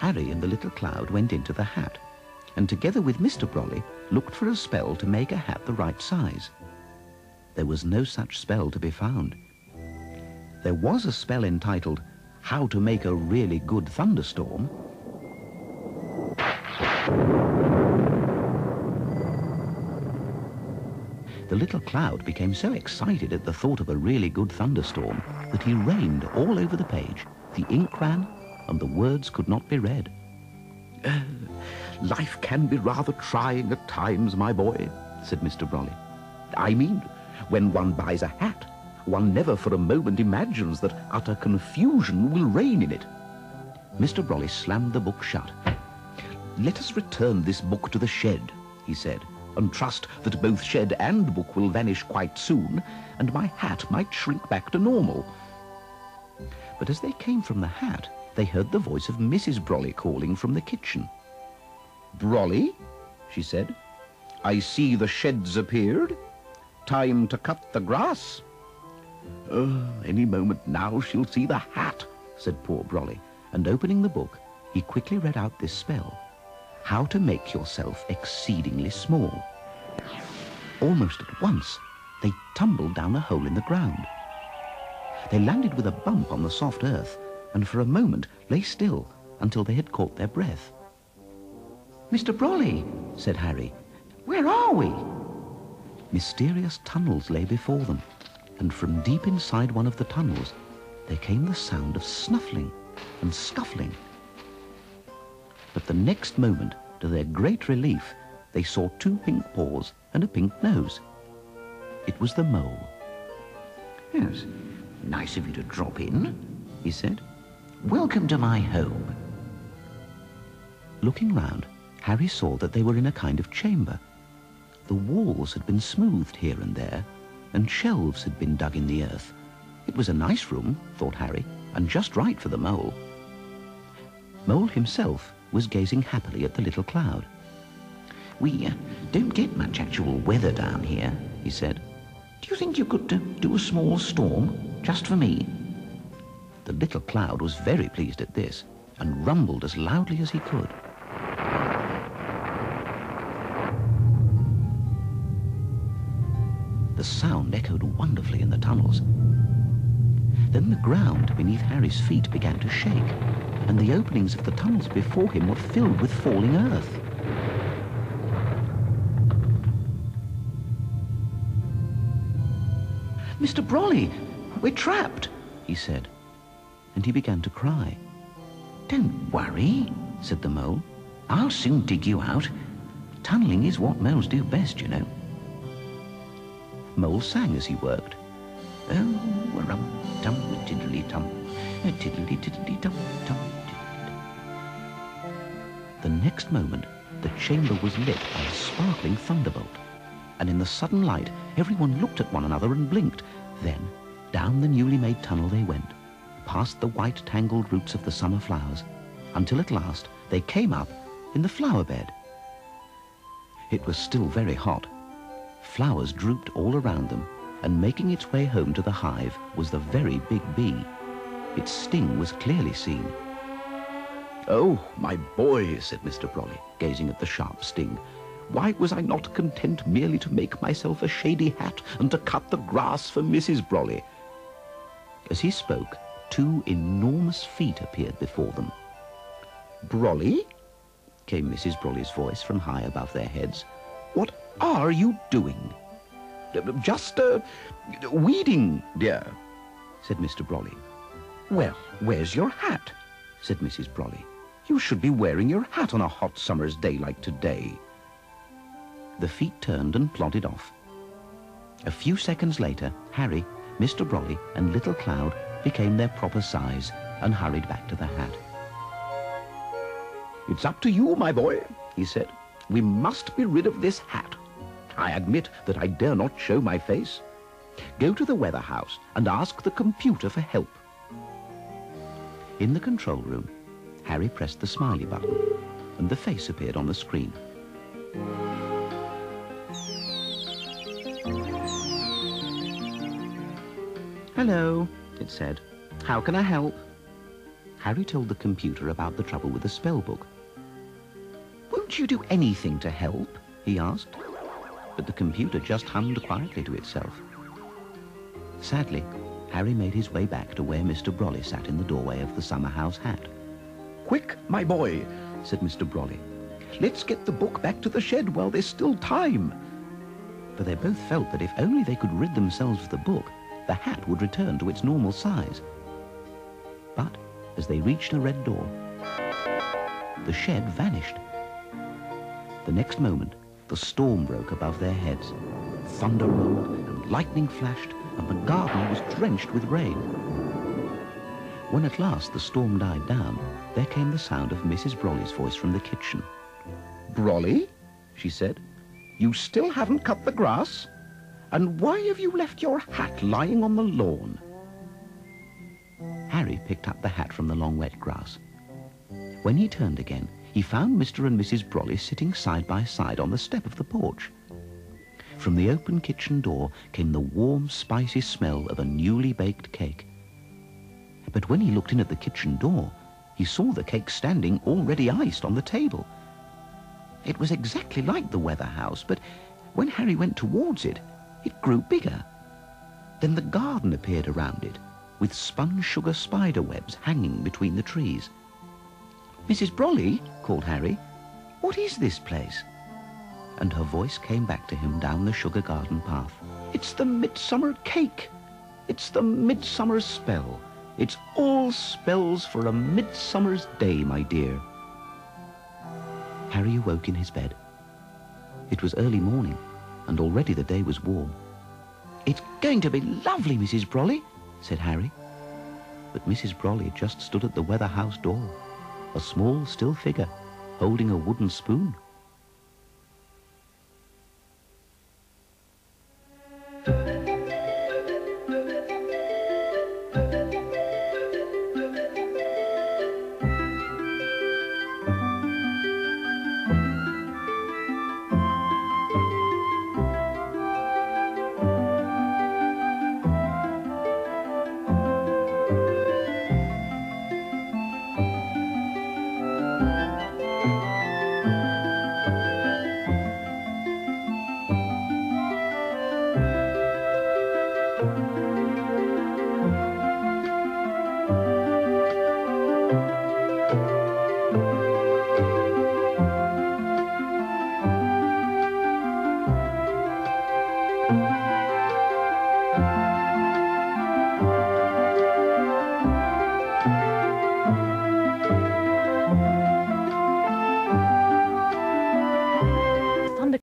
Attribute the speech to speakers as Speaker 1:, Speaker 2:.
Speaker 1: Harry and the little cloud went into the hat, and together with Mr. Brolly looked for a spell to make a hat the right size. There was no such spell to be found. There was a spell entitled How to Make a Really Good Thunderstorm. The little cloud became so excited at the thought of a really good thunderstorm that he rained all over the page. The ink ran, and the words could not be read.
Speaker 2: Life can be rather trying at times, my boy, said Mr. Brolly. I mean, when one buys a hat, one never for a moment imagines that utter confusion will reign in it.
Speaker 1: Mr. Brolly slammed the book shut.
Speaker 2: Let us return this book to the shed, he said, and trust that both shed and book will vanish quite soon, and my hat might shrink back to normal.
Speaker 1: But as they came from the hat, they heard the voice of Mrs. Brolly calling from the kitchen.
Speaker 2: Brolly, she said, I see the shed's appeared. Time to cut the grass. Any moment now she'll see the hat, said poor Brolly,
Speaker 1: and opening the book, he quickly read out this spell: How to Make Yourself Exceedingly Small. Almost at once, they tumbled down a hole in the ground. They landed with a bump on the soft earth, and for a moment lay still until they had caught their breath.
Speaker 3: Mr. Brolly, said Harry, where are we?
Speaker 1: Mysterious tunnels lay before them, and from deep inside one of the tunnels there came the sound of snuffling and scuffling. But the next moment, to their great relief, they saw two pink paws and a pink nose. It was the mole.
Speaker 3: Yes, nice of you to drop in, he said. Welcome to my home.
Speaker 1: Looking round, Harry saw that they were in a kind of chamber. The walls had been smoothed here and there, and shelves had been dug in the earth. It was a nice room, thought Harry, and just right for the mole. Mole himself was gazing happily at the little cloud.
Speaker 3: We don't get much actual weather down here, he said. Do you think you could do a small storm, just for me?
Speaker 1: The little cloud was very pleased at this, and rumbled as loudly as he could. The sound echoed wonderfully in the tunnels. Then the ground beneath Harry's feet began to shake, and the openings of the tunnels before him were filled with falling earth.
Speaker 3: Mr. Brolly, we're trapped, he said,
Speaker 1: and he began to cry.
Speaker 3: Don't worry, said the mole. I'll soon dig you out. Tunnelling is what moles do best, you know.
Speaker 1: Mole sang as he worked.
Speaker 3: Oh, rum-tum, tiddly-tum, tiddly-tiddly-tum, tum.
Speaker 1: The next moment, the chamber was lit by a sparkling thunderbolt, and in the sudden light, everyone looked at one another and blinked. Then, down the newly made tunnel they went, past the white tangled roots of the summer flowers, until at last they came up in the flower bed. It was still very hot. Flowers drooped all around them, and making its way home to the hive was the very big bee. Its sting was clearly seen.
Speaker 2: Oh, my boy, said Mr. Brolly, gazing at the sharp sting. Why was I not content merely to make myself a shady hat and to cut the grass for Mrs. Brolly?
Speaker 1: As he spoke, two enormous feet appeared before them.
Speaker 2: Brolly?
Speaker 1: Came Mrs. Brolly's voice from high above their heads.
Speaker 2: What are you doing? Just, weeding, dear, said Mr. Brolly. Well, where's your hat? Said Mrs. Brolly. You should be wearing your hat on a hot summer's day like today.
Speaker 1: The feet turned and plodded off. A few seconds later, Harry, Mr. Brolly, and Little Cloud became their proper size and hurried back to the hat.
Speaker 2: It's up to you, my boy, he said. We must be rid of this hat. I admit that I dare not show my face. Go to the weather house and ask the computer for help.
Speaker 1: In the control room, Harry pressed the smiley button, and the face appeared on the screen.
Speaker 3: Hello, it said. How can I help?
Speaker 1: Harry told the computer about the trouble with the spell book. "Won't you do anything to help?" he asked. But the computer just hummed quietly to itself. Sadly, Harry made his way back to where Mr. Brolly sat in the doorway of the summer house hat.
Speaker 2: "Quick, my boy," said Mr. Brolly. "Let's get the book back to the shed while there's still time."
Speaker 1: For they both felt that if only they could rid themselves of the book, the hat would return to its normal size. But as they reached the red door, the shed vanished. The next moment, the storm broke above their heads. Thunder rolled and lightning flashed, and the garden was drenched with rain. When at last the storm died down, there came the sound of Mrs. Brolly's voice from the kitchen.
Speaker 2: "Brolly," she said, "you still haven't cut the grass? And why have you left your hat lying on the lawn?"
Speaker 1: Harry picked up the hat from the long wet grass. When he turned again, he found Mr. and Mrs. Brolly sitting side by side on the step of the porch. From the open kitchen door came the warm, spicy smell of a newly baked cake. But when he looked in at the kitchen door, he saw the cake standing already iced on the table. It was exactly like the weather house, but when Harry went towards it, it grew bigger. Then the garden appeared around it, with spun sugar spider webs hanging between the trees. "Mrs. Brolly," called Harry, "what is this place?" And her voice came back to him down the sugar garden path.
Speaker 2: "It's the midsummer cake. It's the midsummer spell. It's all spells for a midsummer's day, my dear."
Speaker 1: Harry awoke in his bed. It was early morning, and already the day was warm. "It's going to be lovely, Mrs. Brolly," said Harry. But Mrs. Brolly just stood at the weather house door, a small, still figure, holding a wooden spoon.